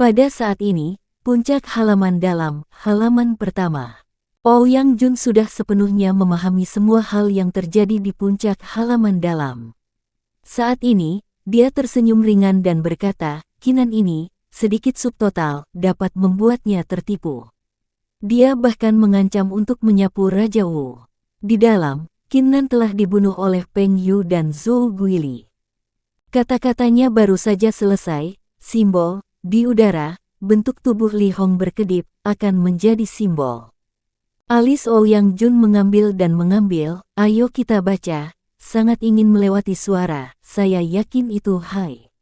Pada saat ini, puncak halaman dalam, halaman pertama. Ouyang Jun sudah sepenuhnya memahami semua hal yang terjadi di puncak halaman dalam. Saat ini, dia tersenyum ringan dan berkata, "Kinan ini, sedikit subtotal, dapat membuatnya tertipu." Dia bahkan mengancam untuk menyapu Raja Wu. Di dalam, Kinan telah dibunuh oleh Peng Yu dan Zhou Guili. Kata-katanya baru saja selesai, simbol, di udara, bentuk tubuh Li Hong berkedip, akan menjadi simbol. Alis Ouyang Jun mengambil dan mengambil, "Ayo kita baca, sangat ingin melewati suara, saya yakin itu hai."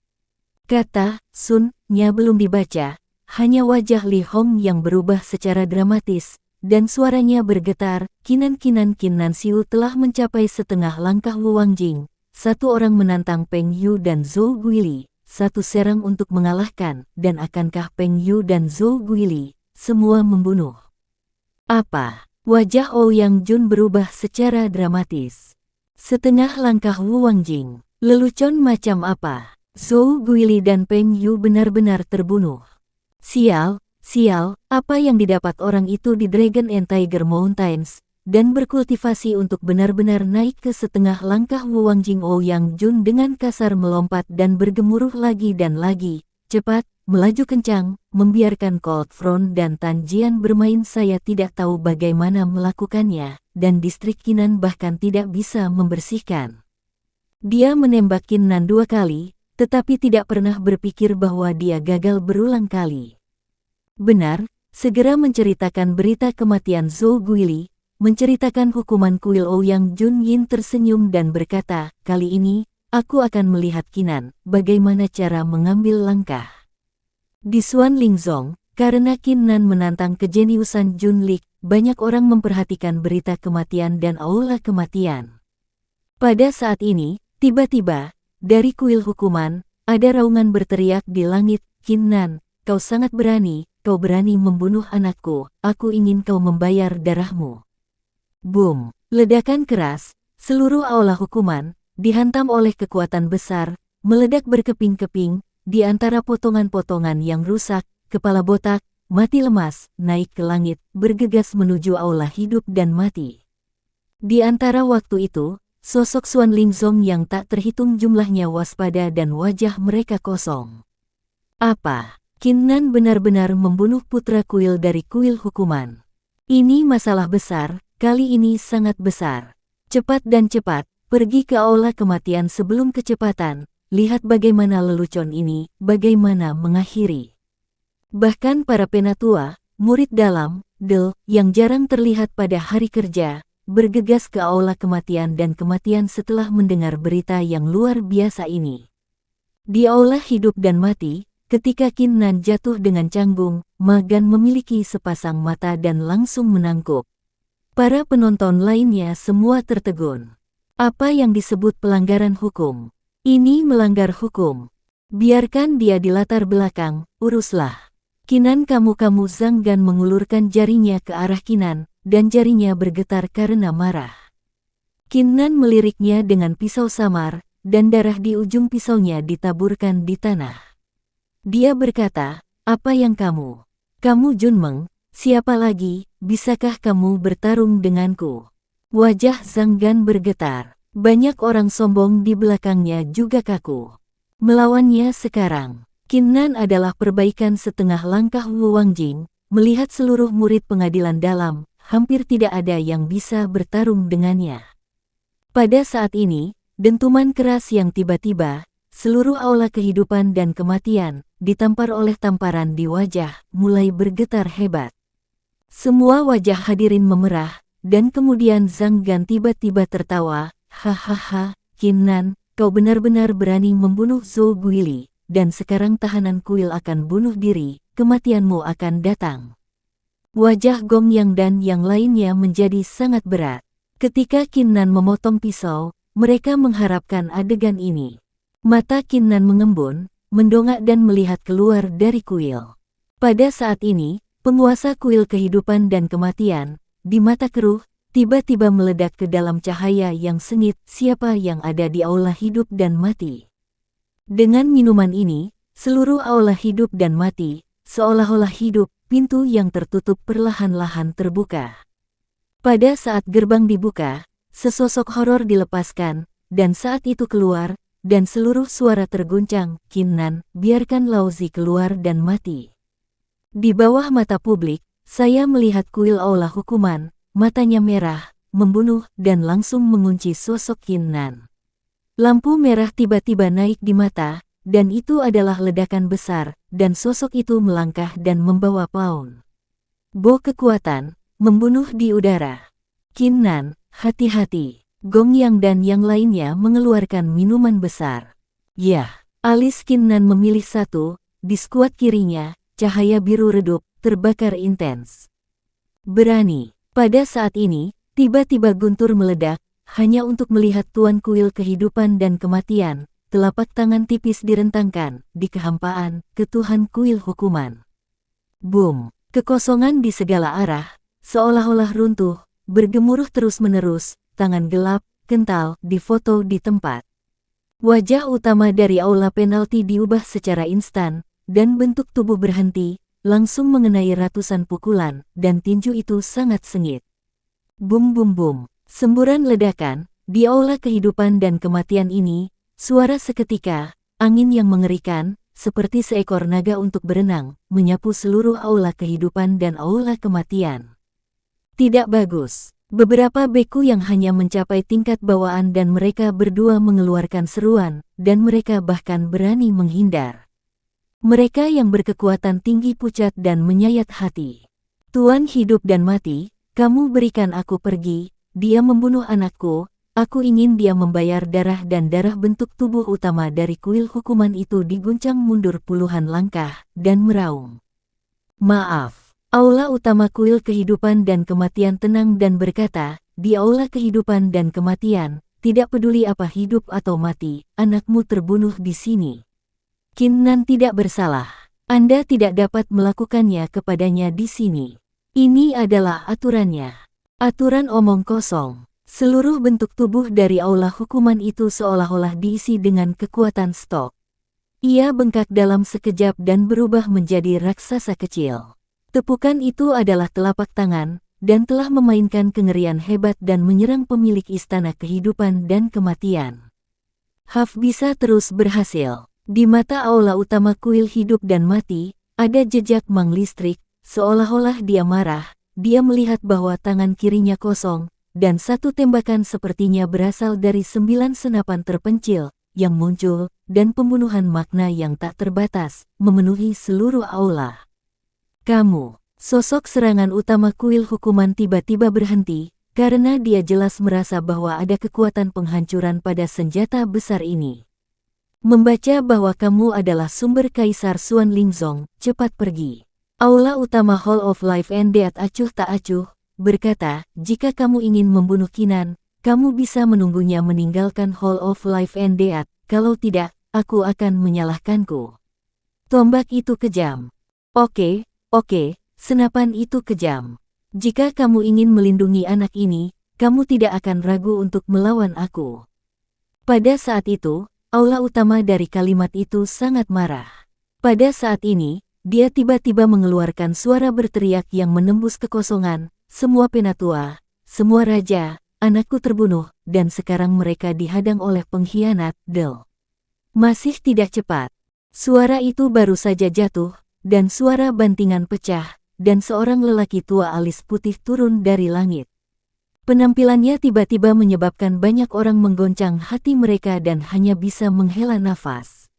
Kata Sun-nya belum dibaca, hanya wajah Li Hong yang berubah secara dramatis, dan suaranya bergetar, Kinan Siu telah mencapai setengah langkah Wu Wangjing, satu orang menantang Peng Yu dan Zhou Guili. Satu serang untuk mengalahkan, dan akankah Peng Yu dan Zhou Guili, semua membunuh? Apa? Wajah Ouyang Jun berubah secara dramatis. Setengah langkah Wu Wangjing, lelucon macam apa? Zhou Guili dan Peng Yu benar-benar terbunuh. Sial, apa yang didapat orang itu di Dragon and Tiger Mountains, dan berkultivasi untuk benar-benar naik ke setengah langkah Wu Wangjing. Ouyang Jun dengan kasar melompat dan bergemuruh lagi dan lagi, cepat, melaju kencang, membiarkan Cold Front dan Tan Jian bermain. Saya tidak tahu bagaimana melakukannya, dan distrik Kinan bahkan tidak bisa membersihkan. Dia menembak Kinan 2 kali, tetapi tidak pernah berpikir bahwa dia gagal berulang kali. Benar, segera menceritakan berita kematian Zhou Guili, menceritakan hukuman kuil. Ouyang Jun Yin tersenyum dan berkata, "Kali ini, aku akan melihat Kinan, bagaimana cara mengambil langkah." Di Xuan Lingzong, karena Kinan menantang kejeniusan Jun Lik, banyak orang memperhatikan berita kematian dan aula kematian. Pada saat ini, tiba-tiba, dari kuil hukuman, ada raungan berteriak di langit, "Kinan, kau sangat berani, kau berani membunuh anakku, aku ingin kau membayar darahmu." Boom! Ledakan keras, seluruh aula hukuman, dihantam oleh kekuatan besar, meledak berkeping-keping, di antara potongan-potongan yang rusak, kepala botak, mati lemas, naik ke langit, bergegas menuju aula hidup dan mati. Di antara waktu itu, sosok Xuan Lingzong yang tak terhitung jumlahnya waspada dan wajah mereka kosong. Apa? Kinan benar-benar membunuh putra kuil dari kuil hukuman. Ini masalah besar. Kali ini sangat besar. Cepat dan cepat, pergi ke aula kematian sebelum kecepatan, lihat bagaimana lelucon ini, bagaimana mengakhiri. Bahkan para penatua, murid dalam, yang jarang terlihat pada hari kerja, bergegas ke aula kematian dan kematian setelah mendengar berita yang luar biasa ini. Di aula hidup dan mati, ketika Kinan jatuh dengan canggung, Ma Gan memiliki sepasang mata dan langsung menangkuk. Para penonton lainnya semua tertegun. Apa yang disebut pelanggaran hukum? Ini melanggar hukum. Biarkan dia di latar belakang, uruslah. Kinan kamu Zhang Gan mengulurkan jarinya ke arah Kinan, dan jarinya bergetar karena marah. Kinan meliriknya dengan pisau samar, dan darah di ujung pisaunya ditaburkan di tanah. Dia berkata, "Apa yang kamu? Kamu Junmeng, siapa lagi, bisakah kamu bertarung denganku?" Wajah Zhang Gan bergetar. Banyak orang sombong di belakangnya juga kaku. Melawannya sekarang. Kinan adalah perbaikan setengah langkah Wu Wangjing. Melihat seluruh murid pengadilan dalam, hampir tidak ada yang bisa bertarung dengannya. Pada saat ini, dentuman keras yang tiba-tiba, seluruh aula kehidupan dan kematian, ditampar oleh tamparan di wajah, mulai bergetar hebat. Semua wajah hadirin memerah, dan kemudian Zhang Gan tiba-tiba tertawa, "Hahaha, Kinan, kau benar-benar berani membunuh Zhou Guili, dan sekarang tahanan kuil akan bunuh diri, kematianmu akan datang." Wajah Gong Yang dan yang lainnya menjadi sangat berat. Ketika Kinan memotong pisau, mereka mengharapkan adegan ini. Mata Kinan mengembun, mendongak dan melihat keluar dari kuil. Pada saat ini, penguasa kuil kehidupan dan kematian, di mata keruh, tiba-tiba meledak ke dalam cahaya yang sengit. Siapa yang ada di aula hidup dan mati? Dengan minuman ini, seluruh aula hidup dan mati, seolah-olah hidup, pintu yang tertutup perlahan-lahan terbuka. Pada saat gerbang dibuka, sesosok horor dilepaskan, dan saat itu keluar, dan seluruh suara terguncang, "Kinnan, biarkan Lauzi keluar dan mati." Di bawah mata publik, saya melihat kuil aula hukuman, matanya merah, membunuh, dan langsung mengunci sosok Kinnan. Lampu merah tiba-tiba naik di mata, dan itu adalah ledakan besar, dan sosok itu melangkah dan membawa Paun Bo kekuatan, membunuh di udara. "Kinnan, hati-hati." Gong Yang dan yang lainnya mengeluarkan minuman besar. "Yah." Alis Kinnan memilih satu, di skuad kirinya, cahaya biru redup, terbakar intens. "Berani." Pada saat ini, tiba-tiba guntur meledak, hanya untuk melihat tuan kuil kehidupan dan kematian, telapak tangan tipis direntangkan, di kehampaan, ke Tuhan kuil hukuman. Boom! Kekosongan di segala arah, seolah-olah runtuh, bergemuruh terus-menerus, tangan gelap, kental, difoto di tempat. Wajah utama dari aula penalti diubah secara instan, dan bentuk tubuh berhenti, langsung mengenai ratusan pukulan, dan tinju itu sangat sengit. Bum bum bum, semburan ledakan, di aula kehidupan dan kematian ini, suara seketika, angin yang mengerikan, seperti seekor naga untuk berenang, menyapu seluruh aula kehidupan dan aula kematian. Tidak bagus. Beberapa beku yang hanya mencapai tingkat bawaan dan mereka berdua mengeluarkan seruan, dan mereka bahkan berani menghindar. Mereka yang berkekuatan tinggi pucat dan menyayat hati. "Tuan hidup dan mati, kamu berikan aku pergi, dia membunuh anakku, aku ingin dia membayar darah." Dan darah bentuk tubuh utama dari kuil hukuman itu diguncang mundur puluhan langkah, dan meraung. "Maaf." Aula utama kuil kehidupan dan kematian tenang dan berkata, "Di aula kehidupan dan kematian, tidak peduli apa hidup atau mati, anakmu terbunuh di sini. Kinnan tidak bersalah. Anda tidak dapat melakukannya kepadanya di sini. Ini adalah aturannya." Aturan omong kosong. Seluruh bentuk tubuh dari aula hukuman itu seolah-olah diisi dengan kekuatan stok. Ia bengkak dalam sekejap dan berubah menjadi raksasa kecil. Tepukan itu adalah telapak tangan, dan telah memainkan kengerian hebat dan menyerang pemilik istana kehidupan dan kematian. Haf bisa terus berhasil. Di mata aula utama kuil hidup dan mati, ada jejak mang listrik, seolah-olah dia marah, dia melihat bahwa tangan kirinya kosong, dan satu tembakan sepertinya berasal dari 9 senapan terpencil, yang muncul, dan pembunuhan makna yang tak terbatas, memenuhi seluruh aula. "Kamu." Sosok serangan utama kuil hukuman tiba-tiba berhenti, karena dia jelas merasa bahwa ada kekuatan penghancuran pada senjata besar ini. "Membaca bahwa kamu adalah sumber Kaisar Xuan Lingzong, cepat pergi." Aula utama Hall of Life and Death acuh tak acuh, berkata, "Jika kamu ingin membunuh Kinnan, kamu bisa menunggunya meninggalkan Hall of Life and Death, kalau tidak, aku akan menyalahkanku." Tombak itu kejam. Oke, senapan itu kejam. Jika kamu ingin melindungi anak ini, kamu tidak akan ragu untuk melawan aku. Pada saat itu, aula utama dari kalimat itu sangat marah. Pada saat ini, dia tiba-tiba mengeluarkan suara berteriak yang menembus kekosongan, "Semua penatua, semua raja, anakku terbunuh, dan sekarang mereka dihadang oleh pengkhianat, Del." Masih tidak cepat. Suara itu baru saja jatuh, dan suara bantingan pecah, dan seorang lelaki tua alis putih turun dari langit. Penampilannya tiba-tiba menyebabkan banyak orang menggoncang hati mereka dan hanya bisa menghela nafas.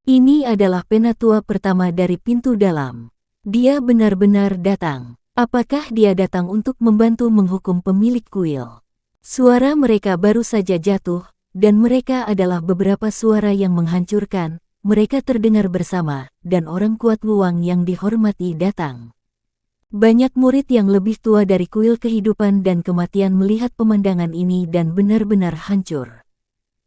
Ini adalah penatua pertama dari pintu dalam. Dia benar-benar datang. Apakah dia datang untuk membantu menghukum pemilik kuil? Suara mereka baru saja jatuh, dan mereka adalah beberapa suara yang menghancurkan. Mereka terdengar bersama, dan orang kuat Luang yang dihormati datang. Banyak murid yang lebih tua dari kuil kehidupan dan kematian melihat pemandangan ini dan benar-benar hancur.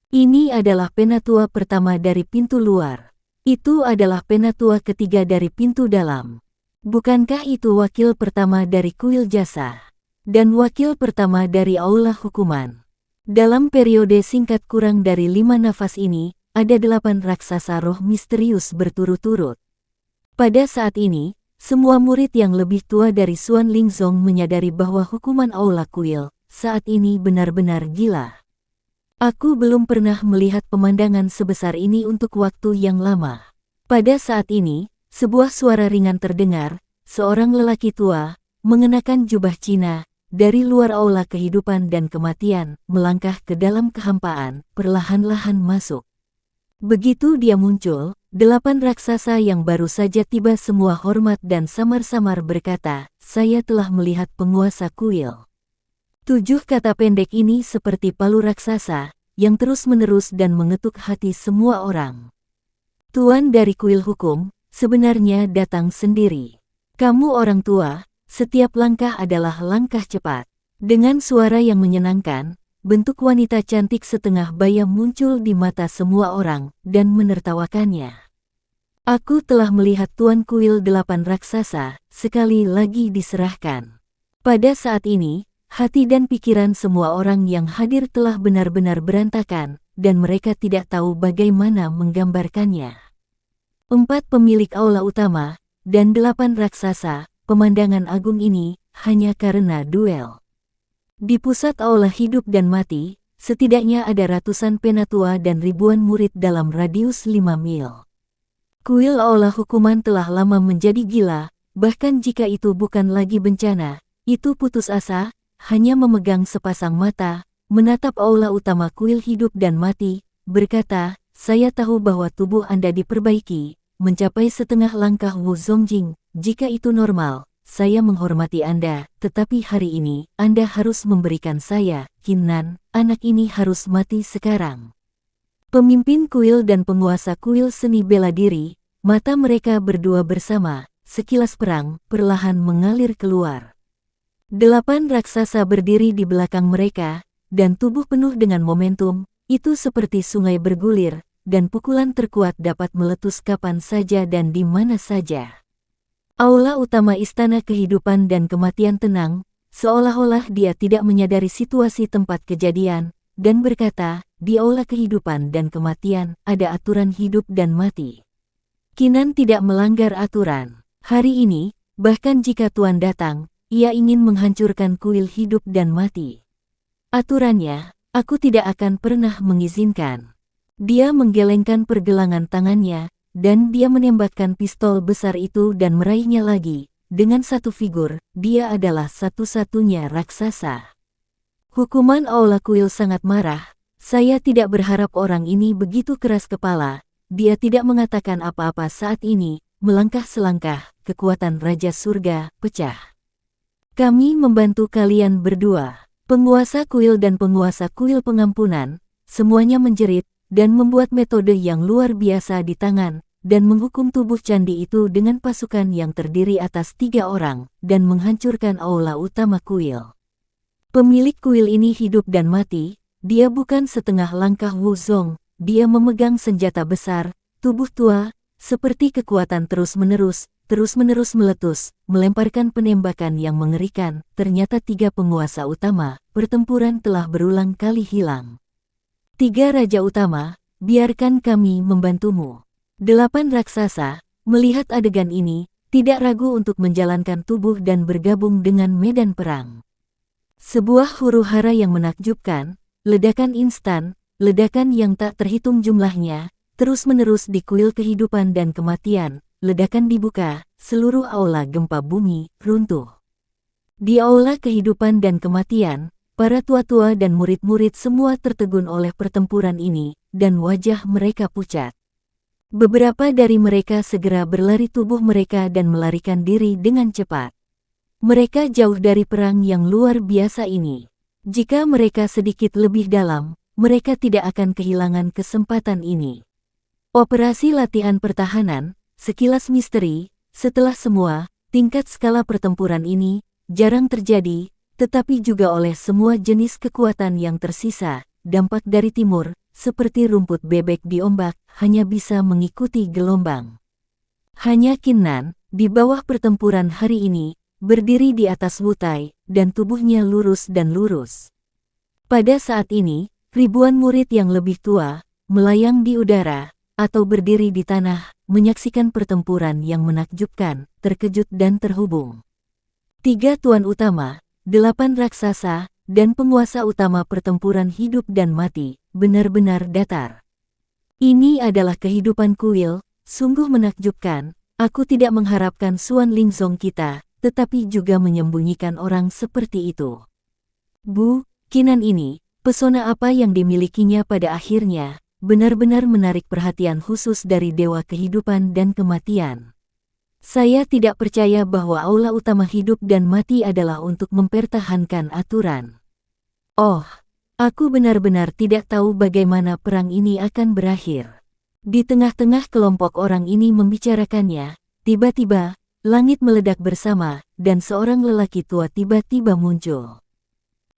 Ini adalah penatua pertama dari pintu luar. Itu adalah penatua ketiga dari pintu dalam. Bukankah itu wakil pertama dari kuil jasa? Dan wakil pertama dari aula hukuman. Dalam periode singkat kurang dari 5 nafas ini, ada 8 raksasa roh misterius berturut-turut. Pada saat ini, semua murid yang lebih tua dari Xuan Lingzong menyadari bahwa hukuman Aula Kuil saat ini benar-benar gila. Aku belum pernah melihat pemandangan sebesar ini untuk waktu yang lama. Pada saat ini, sebuah suara ringan terdengar, seorang lelaki tua, mengenakan jubah Cina, dari luar aula kehidupan dan kematian, melangkah ke dalam kehampaan, perlahan-lahan masuk. Begitu dia muncul, 8 raksasa yang baru saja tiba semua hormat dan samar-samar berkata, "Saya telah melihat penguasa kuil." 7 kata pendek ini seperti palu raksasa, yang terus-menerus dan mengetuk hati semua orang. Tuan dari kuil hukum, sebenarnya datang sendiri. Kamu orang tua, setiap langkah adalah langkah cepat. Dengan suara yang menyenangkan, bentuk wanita cantik setengah bayam muncul di mata semua orang, dan menertawakannya. Aku telah melihat Tuan Kuil 8 raksasa, sekali lagi diserahkan. Pada saat ini, hati dan pikiran semua orang yang hadir telah benar-benar berantakan, dan mereka tidak tahu bagaimana menggambarkannya. 4 pemilik aula utama, dan 8 raksasa, pemandangan agung ini, hanya karena duel. Di pusat aula hidup dan mati, setidaknya ada ratusan penatua dan ribuan murid dalam radius 5 mil. Kuil aula hukuman telah lama menjadi gila, bahkan jika itu bukan lagi bencana, itu putus asa, hanya memegang sepasang mata, menatap aula utama kuil hidup dan mati, berkata, "Saya tahu bahwa tubuh Anda diperbaiki, mencapai setengah langkah Wu Zongjing, jika itu normal. Saya menghormati Anda, tetapi hari ini, Anda harus memberikan saya, Qin Nan, anak ini harus mati sekarang." Pemimpin kuil dan penguasa kuil seni bela diri, mata mereka berdua bersama, sekilas perang, perlahan mengalir keluar. 8 raksasa berdiri di belakang mereka, dan tubuh penuh dengan momentum, itu seperti sungai bergulir, dan pukulan terkuat dapat meletus kapan saja dan di mana saja. Aula utama istana kehidupan dan kematian tenang, seolah-olah dia tidak menyadari situasi tempat kejadian, dan berkata, "Di aula kehidupan dan kematian, ada aturan hidup dan mati. Qin Nan tidak melanggar aturan. Hari ini, bahkan jika Tuan datang, ia ingin menghancurkan kuil hidup dan mati. Aturannya, aku tidak akan pernah mengizinkan." Dia menggelengkan pergelangan tangannya, dan dia menembakkan pistol besar itu dan meraihnya lagi. Dengan satu figur, dia adalah satu-satunya raksasa. Hukuman aula kuil sangat marah. Saya tidak berharap orang ini begitu keras kepala. Dia tidak mengatakan apa-apa saat ini, melangkah selangkah, kekuatan Raja Surga pecah. "Kami membantu kalian berdua." Penguasa kuil dan penguasa kuil pengampunan, semuanya menjerit, dan membuat metode yang luar biasa di tangan, dan menghukum tubuh candi itu dengan pasukan yang terdiri atas 3 orang, dan menghancurkan aula utama kuil. Pemilik kuil ini hidup dan mati, dia bukan setengah langkah Wu Zong, dia memegang senjata besar, tubuh tua, seperti kekuatan terus-menerus meletus, melemparkan penembakan yang mengerikan. Ternyata 3 penguasa utama, pertempuran telah berulang kali hilang. 3 raja utama, biarkan kami membantumu. 8 raksasa, melihat adegan ini, tidak ragu untuk menjalankan tubuh dan bergabung dengan medan perang. Sebuah huru-hara yang menakjubkan, ledakan instan, ledakan yang tak terhitung jumlahnya, terus-menerus di kuil kehidupan dan kematian, ledakan dibuka, seluruh aula gempa bumi, runtuh. Di aula kehidupan dan kematian, para tua-tua dan murid-murid semua tertegun oleh pertempuran ini, dan wajah mereka pucat. Beberapa dari mereka segera berlari tubuh mereka dan melarikan diri dengan cepat. Mereka jauh dari perang yang luar biasa ini. Jika mereka sedikit lebih dalam, mereka tidak akan kehilangan kesempatan ini. Operasi latihan pertahanan, sekilas misteri, setelah semua, tingkat skala pertempuran ini, jarang terjadi, tetapi juga oleh semua jenis kekuatan yang tersisa, dampak dari timur, seperti rumput bebek di ombak, hanya bisa mengikuti gelombang. Hanya Qin Nan, di bawah pertempuran hari ini, berdiri di atas wutai, dan tubuhnya lurus dan lurus. Pada saat ini, ribuan murid yang lebih tua, melayang di udara, atau berdiri di tanah, menyaksikan pertempuran yang menakjubkan, terkejut dan terhubung. 3 tuan utama, 8 raksasa, dan penguasa utama pertempuran hidup dan mati, benar-benar datar. Ini adalah kehidupan kuil, sungguh menakjubkan. Aku tidak mengharapkan Xuan Lingzong kita, tetapi juga menyembunyikan orang seperti itu. Bu, Qinan ini, pesona apa yang dimilikinya pada akhirnya, benar-benar menarik perhatian khusus dari dewa kehidupan dan kematian. Saya tidak percaya bahwa aula utama hidup dan mati adalah untuk mempertahankan aturan. Oh, aku benar-benar tidak tahu bagaimana perang ini akan berakhir. Di tengah-tengah kelompok orang ini membicarakannya, tiba-tiba, langit meledak bersama, dan seorang lelaki tua tiba-tiba muncul.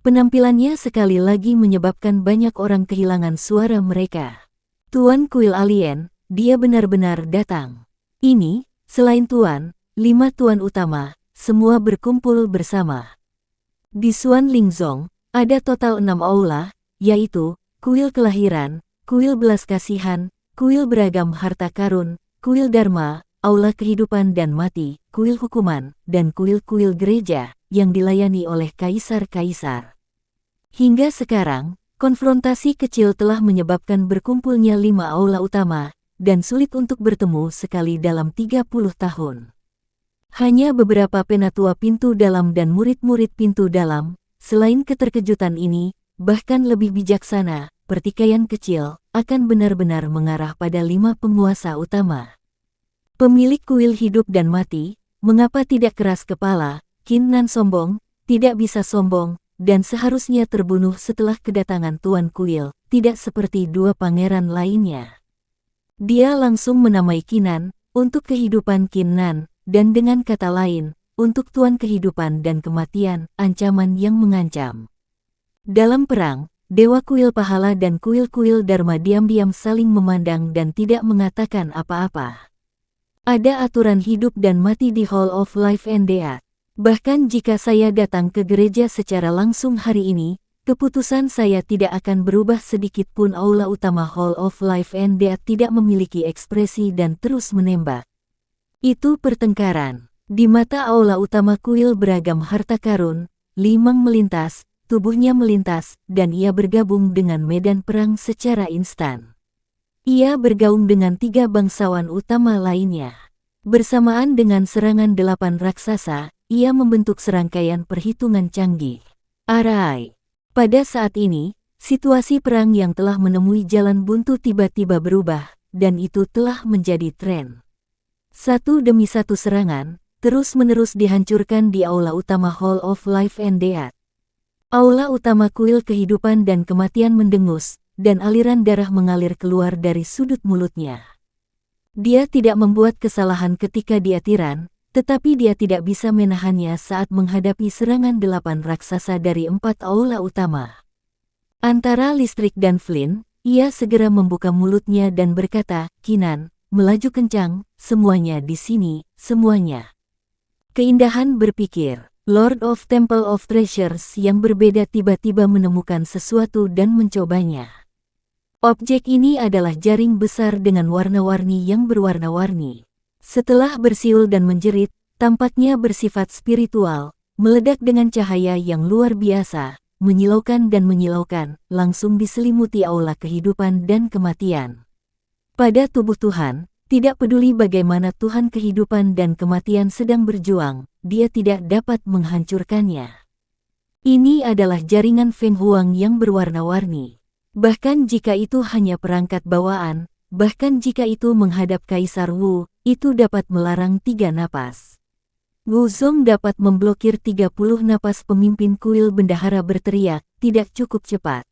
Penampilannya sekali lagi menyebabkan banyak orang kehilangan suara mereka. Tuan Kuil Alien, dia benar-benar datang. Ini, selain Tuan, 5 tuan utama, semua berkumpul bersama. Di Xuan Lingzong, ada total 6 aula, yaitu, Kuil Kelahiran, Kuil Belas Kasihan, Kuil Beragam Harta Karun, Kuil Dharma, Aula Kehidupan dan Mati, Kuil Hukuman, dan kuil-kuil gereja, yang dilayani oleh kaisar-kaisar. Hingga sekarang, konfrontasi kecil telah menyebabkan berkumpulnya 5 aula utama, dan sulit untuk bertemu sekali dalam 30 tahun. Hanya beberapa penatua pintu dalam dan murid-murid pintu dalam, selain keterkejutan ini, bahkan lebih bijaksana, pertikaian kecil, akan benar-benar mengarah pada 5 penguasa utama. Pemilik kuil hidup dan mati, mengapa tidak keras kepala, Qin Nan sombong, tidak bisa sombong, dan seharusnya terbunuh setelah kedatangan Tuan Kuil, tidak seperti 2 pangeran lainnya. Dia langsung menamai Qinan, untuk kehidupan Qin Nan, dan dengan kata lain, untuk Tuan kehidupan dan kematian, ancaman yang mengancam. Dalam perang, Dewa Kuil Pahala dan kuil-kuil Dharma diam-diam saling memandang dan tidak mengatakan apa-apa. Ada aturan hidup dan mati di Hall of Life and Death. Bahkan jika saya datang ke gereja secara langsung hari ini, keputusan saya tidak akan berubah sedikit pun. Aula utama Hall of Life and Death tidak memiliki ekspresi dan terus menembak. Itu pertengkaran. Di mata aula utama kuil Beragam Harta Karun, Limang melintas, tubuhnya melintas, dan ia bergabung dengan medan perang secara instan. Ia bergaung dengan 3 bangsawan utama lainnya. Bersamaan dengan serangan 8 raksasa, ia membentuk serangkaian perhitungan canggih. Arai. Pada saat ini, situasi perang yang telah menemui jalan buntu tiba-tiba berubah, dan itu telah menjadi tren. Satu demi satu serangan, terus-menerus dihancurkan di aula utama Hall of Life and Death. Aula utama kuil kehidupan dan kematian mendengus, dan aliran darah mengalir keluar dari sudut mulutnya. Dia tidak membuat kesalahan ketika dia tiran, tetapi dia tidak bisa menahannya saat menghadapi serangan 8 raksasa dari 4 aula utama. Antara listrik dan Flynn, ia segera membuka mulutnya dan berkata, "Qinan, melaju kencang, semuanya di sini, semuanya." Keindahan berpikir, Lord of Temple of Treasures yang berbeda tiba-tiba menemukan sesuatu dan mencobanya. Objek ini adalah jaring besar dengan warna-warni yang berwarna-warni. Setelah bersiul dan menjerit, tampaknya bersifat spiritual, meledak dengan cahaya yang luar biasa, menyilaukan dan menyilaukan, langsung diselimuti aula kehidupan dan kematian. Pada tubuh Tuhan, tidak peduli bagaimana Tuhan kehidupan dan kematian sedang berjuang, dia tidak dapat menghancurkannya. Ini adalah jaringan Feng Huang yang berwarna-warni. Bahkan jika itu hanya perangkat bawaan, bahkan jika itu menghadap Kaisar Wu, itu dapat melarang 3 napas. Wu Zong dapat memblokir 30 napas. Pemimpin kuil bendahara berteriak, tidak cukup cepat.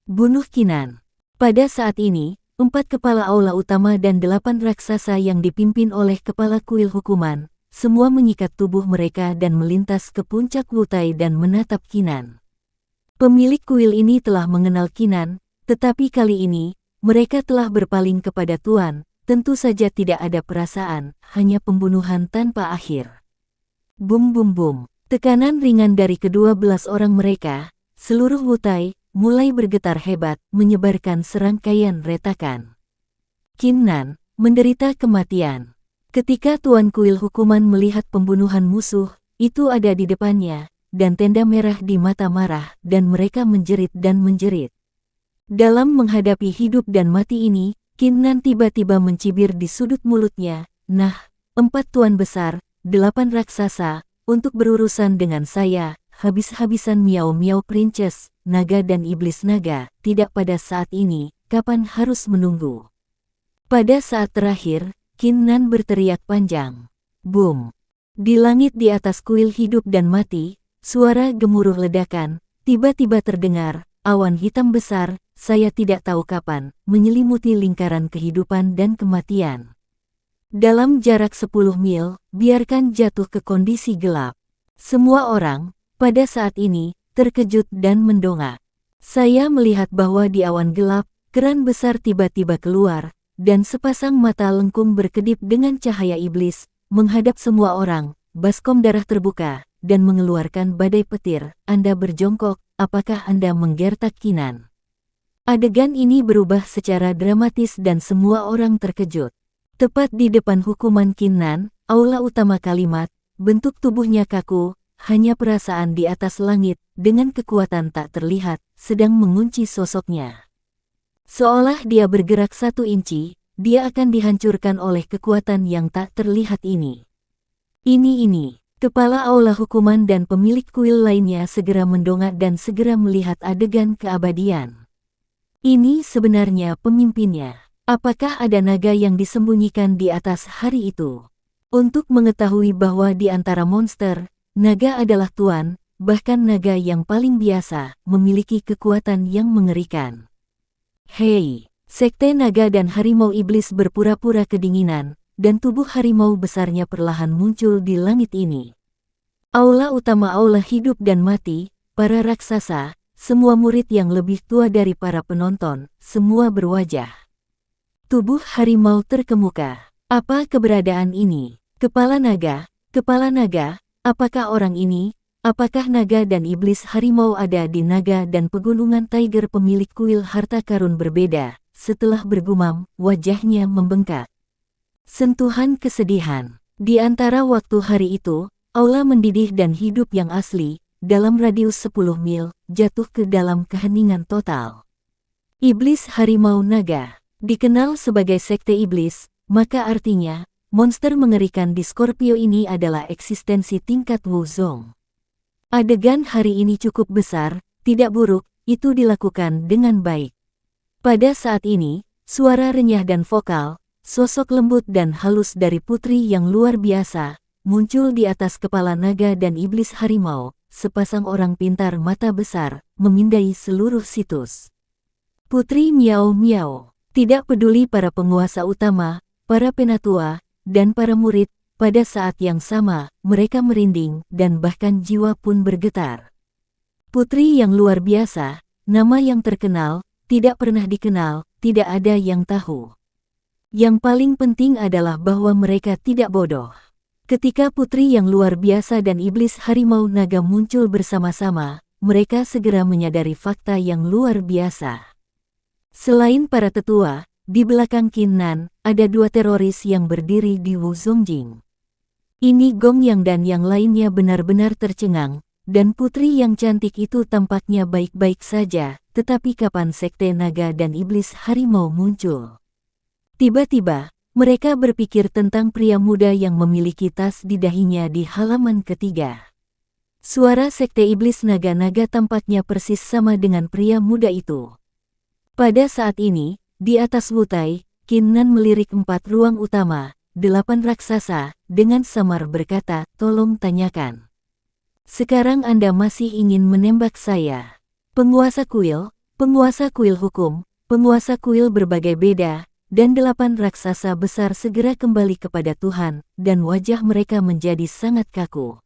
Bunuh Qinan. Pada saat ini, 4 kepala aula utama dan 8 raksasa yang dipimpin oleh kepala kuil hukuman, semua mengikat tubuh mereka dan melintas ke puncak Wutai dan menatap Qinan. Pemilik kuil ini telah mengenal Qinan, tetapi kali ini, mereka telah berpaling kepada Tuan, tentu saja tidak ada perasaan, hanya pembunuhan tanpa akhir. Bum bum bum, tekanan ringan dari ke-12 orang mereka, seluruh Wutai, mulai bergetar hebat, menyebarkan serangkaian retakan. Qinan, menderita kematian. Ketika Tuan Kuil Hukuman melihat pembunuhan musuh, itu ada di depannya, dan tenda merah di mata marah, dan mereka menjerit dan menjerit. Dalam menghadapi hidup dan mati ini, Qin Nan tiba-tiba mencibir di sudut mulutnya, "Nah, 4 tuan besar, 8 raksasa, untuk berurusan dengan saya, habis-habisan miau-miau princess, naga dan iblis naga, tidak pada saat ini, kapan harus menunggu?" Pada saat terakhir, Qin Nan berteriak panjang. Boom! Di langit di atas kuil hidup dan mati, suara gemuruh ledakan, tiba-tiba terdengar, awan hitam besar, saya tidak tahu kapan, menyelimuti lingkaran kehidupan dan kematian. Dalam jarak 10 mil, biarkan jatuh ke kondisi gelap. Semua orang, pada saat ini, terkejut dan mendongak. Saya melihat bahwa di awan gelap, keran besar tiba-tiba keluar, dan sepasang mata lengkung berkedip dengan cahaya iblis, menghadap semua orang, baskom darah terbuka, dan mengeluarkan badai petir. Anda berjongkok, apakah Anda menggertak Qin Nan? Adegan ini berubah secara dramatis dan semua orang terkejut. Tepat di depan hukuman Qin Nan, aula utama kalimat, bentuk tubuhnya kaku, hanya perasaan di atas langit, dengan kekuatan tak terlihat, sedang mengunci sosoknya. Seolah dia bergerak 1 inci, dia akan dihancurkan oleh kekuatan yang tak terlihat ini. Ini. Kepala aula hukuman dan pemilik kuil lainnya segera mendongak dan segera melihat adegan keabadian. Ini sebenarnya pemimpinnya. Apakah ada naga yang disembunyikan di atas hari itu? Untuk mengetahui bahwa di antara monster, naga adalah tuan, bahkan naga yang paling biasa, memiliki kekuatan yang mengerikan. Hei! Sekte naga dan harimau iblis berpura-pura kedinginan, dan tubuh harimau besarnya perlahan muncul di langit ini. Aula utama aula hidup dan mati, para raksasa, semua murid yang lebih tua dari para penonton, semua berwajah. Tubuh harimau terkemuka. Apa keberadaan ini? Kepala naga, apakah orang ini? Apakah naga dan iblis harimau ada di naga dan pegunungan Tiger pemilik kuil harta karun berbeda? Setelah bergumam, wajahnya membengkak. Sentuhan kesedihan. Di antara waktu hari itu, aula mendidih dan hidup yang asli, dalam radius 10 mil, jatuh ke dalam keheningan total. Iblis harimau naga. Dikenal sebagai sekte iblis, maka artinya, monster mengerikan di Scorpio ini adalah eksistensi tingkat Wuzong. Adegan hari ini cukup besar, tidak buruk, itu dilakukan dengan baik. Pada saat ini, suara renyah dan vokal, sosok lembut dan halus dari putri yang luar biasa, muncul di atas kepala naga dan iblis harimau, sepasang orang pintar mata besar, memindai seluruh situs. Putri Miao Miao, tidak peduli para penguasa utama, para penatua, dan para murid, pada saat yang sama, mereka merinding, dan bahkan jiwa pun bergetar. Putri yang luar biasa, nama yang terkenal, tidak pernah dikenal, tidak ada yang tahu. Yang paling penting adalah bahwa mereka tidak bodoh. Ketika putri yang luar biasa dan iblis harimau naga muncul bersama-sama, mereka segera menyadari fakta yang luar biasa. Selain para tetua, di belakang Qin Nan, ada 2 teroris yang berdiri di Wuzongjing. Ini Gong Yang dan yang lainnya benar-benar tercengang, dan putri yang cantik itu tampaknya baik-baik saja. Tetapi kapan sekte naga dan iblis harimau muncul? Tiba-tiba, mereka berpikir tentang pria muda yang memiliki tas di dahinya di halaman ketiga. Suara sekte iblis naga-naga tampaknya persis sama dengan pria muda itu. Pada saat ini, di atas Wutai, Qin Nan melirik 4 ruang utama, 8 raksasa, dengan samar berkata, "Tolong tanyakan. Sekarang Anda masih ingin menembak saya?" Penguasa kuil hukum, penguasa kuil berbagai beda, dan 8 raksasa besar segera kembali kepada Tuhan, dan wajah mereka menjadi sangat kaku.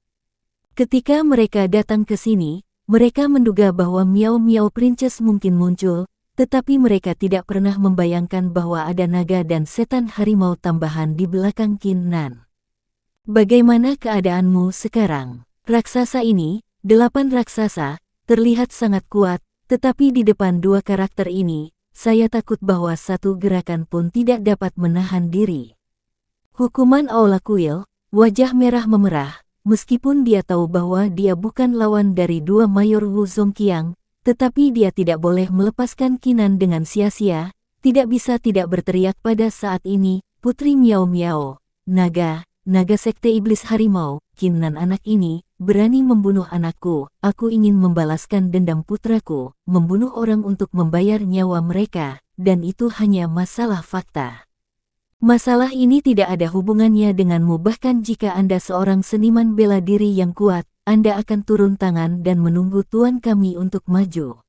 Ketika mereka datang ke sini, mereka menduga bahwa Miao-Miao Princess mungkin muncul, tetapi mereka tidak pernah membayangkan bahwa ada naga dan setan harimau tambahan di belakang Qin Nan. Bagaimana keadaanmu sekarang? Raksasa ini, 8 raksasa, terlihat sangat kuat, tetapi di depan 2 karakter ini, saya takut bahwa satu gerakan pun tidak dapat menahan diri. Hukuman Aula Kuil, wajah merah memerah, meskipun dia tahu bahwa dia bukan lawan dari dua Mayor Wu Zongqiang, tetapi dia tidak boleh melepaskan Qinan dengan sia-sia, tidak bisa tidak berteriak pada saat ini, Putri Miao Miao, naga sekte iblis harimau, Qinan anak ini, berani membunuh anakku, aku ingin membalaskan dendam putraku, membunuh orang untuk membayar nyawa mereka, dan itu hanya masalah fakta. Masalah ini tidak ada hubungannya denganmu, bahkan jika Anda seorang seniman bela diri yang kuat, Anda akan turun tangan dan menunggu tuan kami untuk maju.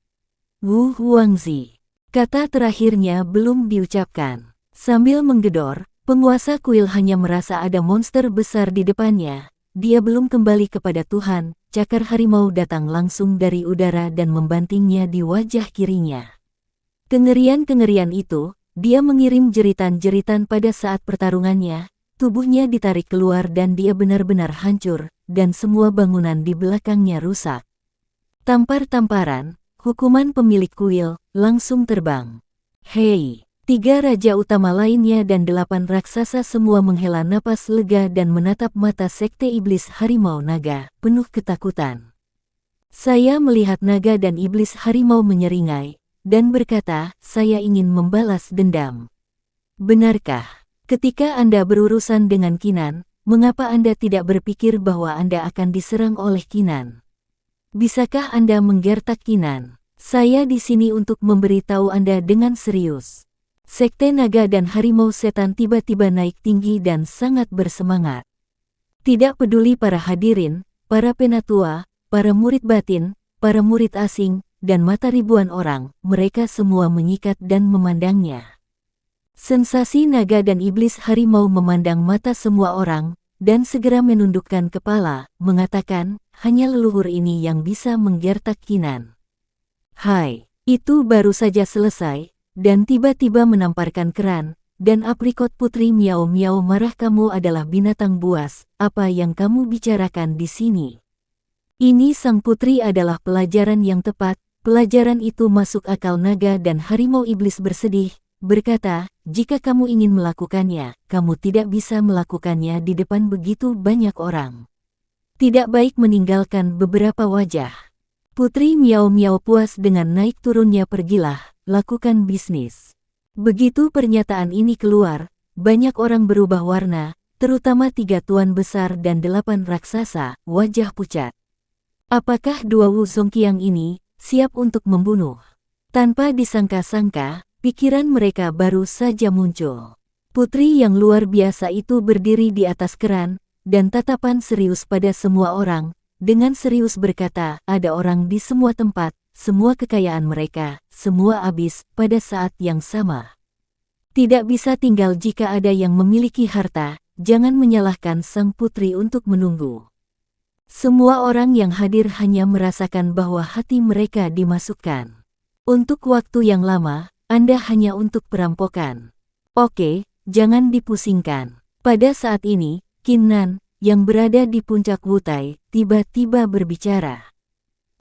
Wu Huangzi. Kata terakhirnya belum diucapkan. Sambil menggedor, penguasa kuil hanya merasa ada monster besar di depannya. Dia belum kembali kepada Tuhan, cakar harimau datang langsung dari udara dan membantingnya di wajah kirinya. Kengerian-kengerian itu, dia mengirim jeritan-jeritan pada saat pertarungannya, tubuhnya ditarik keluar dan dia benar-benar hancur, dan semua bangunan di belakangnya rusak. Tampar-tamparan, hukuman pemilik kuil, langsung terbang. Hei! 3 raja utama lainnya dan 8 raksasa semua menghela napas lega dan menatap mata sekte iblis harimau naga, penuh ketakutan. Saya melihat naga dan iblis harimau menyeringai, dan berkata, saya ingin membalas dendam. Benarkah? Ketika Anda berurusan dengan Qinan, mengapa Anda tidak berpikir bahwa Anda akan diserang oleh Qinan? Bisakah Anda menggertak Qinan? Saya di sini untuk memberitahu Anda dengan serius. Sekte naga dan harimau setan tiba-tiba naik tinggi dan sangat bersemangat. Tidak peduli para hadirin, para penatua, para murid batin, para murid asing, dan mata ribuan orang, mereka semua menyikat dan memandangnya. Sensasi naga dan iblis harimau memandang mata semua orang, dan segera menundukkan kepala, mengatakan, hanya leluhur ini yang bisa menggertak Qinan. Hai, itu baru saja selesai. Dan tiba-tiba menamparkan keran, dan aprikot Putri Miao Miao marah, kamu adalah binatang buas, apa yang kamu bicarakan di sini? Ini sang putri adalah pelajaran yang tepat, pelajaran itu masuk akal. Naga dan harimau iblis bersedih, berkata, jika kamu ingin melakukannya, kamu tidak bisa melakukannya di depan begitu banyak orang. Tidak baik meninggalkan beberapa wajah. Putri Miao Miao puas dengan naik turunnya, pergilah. Lakukan bisnis. Begitu pernyataan ini keluar, banyak orang berubah warna, terutama 3 tuan besar dan 8 raksasa, wajah pucat. Apakah 2 Wu Zongqiang ini siap untuk membunuh? Tanpa disangka-sangka, pikiran mereka baru saja muncul. Putri yang luar biasa itu berdiri di atas keran, dan tatapan serius pada semua orang, dengan serius berkata, ada orang di semua tempat, semua kekayaan mereka, semua habis pada saat yang sama. Tidak bisa tinggal jika ada yang memiliki harta, jangan menyalahkan sang putri untuk menunggu. Semua orang yang hadir hanya merasakan bahwa hati mereka dimasukkan. Untuk waktu yang lama, Anda hanya untuk perampokan. Oke, jangan dipusingkan. Pada saat ini, Qinan, yang berada di puncak Wutai, tiba-tiba berbicara.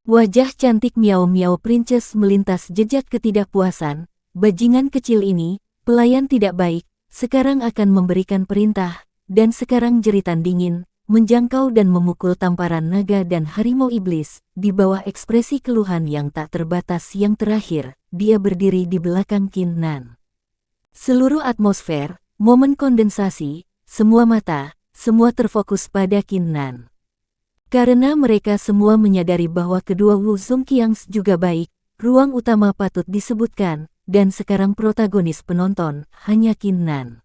Wajah cantik Miao Miao Princess melintas jejak ketidakpuasan, bajingan kecil ini, pelayan tidak baik, sekarang akan memberikan perintah, dan sekarang jeritan dingin, menjangkau dan memukul tamparan naga dan harimau iblis, di bawah ekspresi keluhan yang tak terbatas. Yang terakhir, dia berdiri di belakang Qinan. Seluruh atmosfer, momen kondensasi, semua mata, semua terfokus pada Qinan. Karena mereka semua menyadari bahwa kedua Wu Zongqiang juga baik, ruang utama patut disebutkan, dan sekarang protagonis penonton hanya Qinan.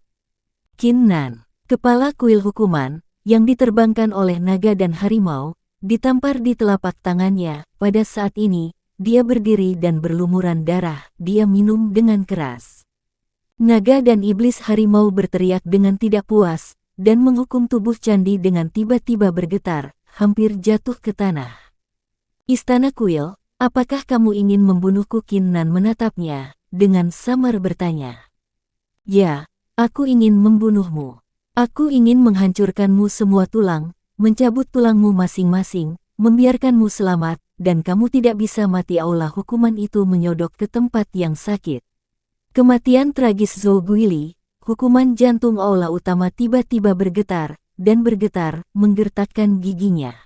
Qinan, kepala kuil hukuman, yang diterbangkan oleh naga dan harimau, ditampar di telapak tangannya. Pada saat ini, dia berdiri dan berlumuran darah, dia minum dengan keras. Naga dan iblis harimau berteriak dengan tidak puas, dan menghukum tubuh candi dengan tiba-tiba bergetar, hampir jatuh ke tanah. Istana kuil, apakah kamu ingin membunuhku? Qinan menatapnya, dengan samar bertanya. Ya, aku ingin membunuhmu. Aku ingin menghancurkanmu semua tulang, mencabut tulangmu masing-masing, membiarkanmu selamat, dan kamu tidak bisa mati. Aula hukuman itu menyodok ke tempat yang sakit. Kematian tragis Zhou Guili, hukuman jantung aula utama tiba-tiba bergetar, dan bergetar, menggertakkan giginya.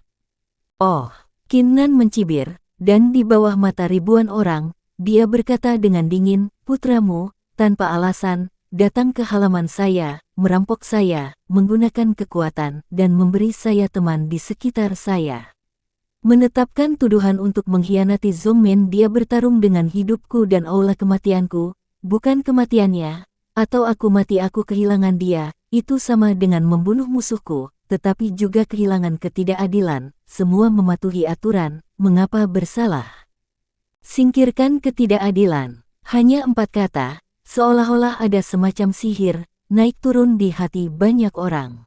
Oh, Qin Nan mencibir, dan di bawah mata ribuan orang, dia berkata dengan dingin, putramu, tanpa alasan, datang ke halaman saya, merampok saya, menggunakan kekuatan, dan memberi saya teman di sekitar saya. Menetapkan tuduhan untuk mengkhianati Zhongmen, dia bertarung dengan hidupku dan aula kematianku, bukan kematiannya, atau aku mati aku kehilangan dia, itu sama dengan membunuh musuhku, tetapi juga kehilangan ketidakadilan, semua mematuhi aturan, mengapa bersalah? Singkirkan ketidakadilan. Hanya 4 kata, seolah-olah ada semacam sihir, naik turun di hati banyak orang.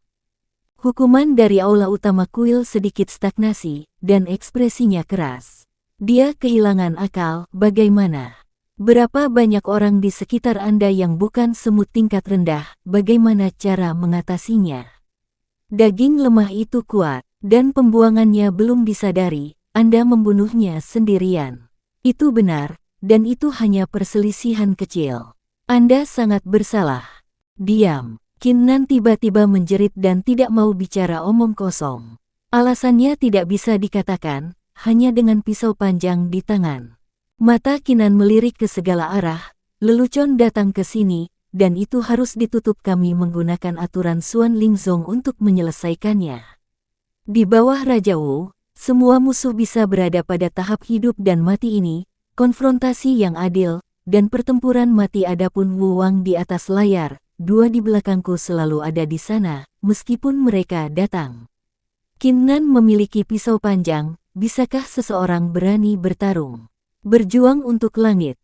Hukuman dari aula utama kuil sedikit stagnasi, dan ekspresinya keras. Dia kehilangan akal, bagaimana? Berapa banyak orang di sekitar Anda yang bukan semut tingkat rendah, bagaimana cara mengatasinya? Daging lemah itu kuat, dan pembuangannya belum disadari, Anda membunuhnya sendirian. Itu benar, dan itu hanya perselisihan kecil. Anda sangat bersalah. Diam. Qin Nan tiba-tiba menjerit dan tidak mau bicara omong kosong. Alasannya tidak bisa dikatakan, hanya dengan pisau panjang di tangan. Mata Qin Nan melirik ke segala arah, lelucon datang ke sini, dan itu harus ditutup, kami menggunakan aturan Xuan Lingzong untuk menyelesaikannya. Di bawah Raja Wu, semua musuh bisa berada pada tahap hidup dan mati ini, konfrontasi yang adil, dan pertempuran mati. Adapun Wu Wang di atas layar, 2 di belakangku selalu ada di sana, meskipun mereka datang. Qin Nan memiliki pisau panjang, bisakah seseorang berani bertarung? Berjuang untuk langit.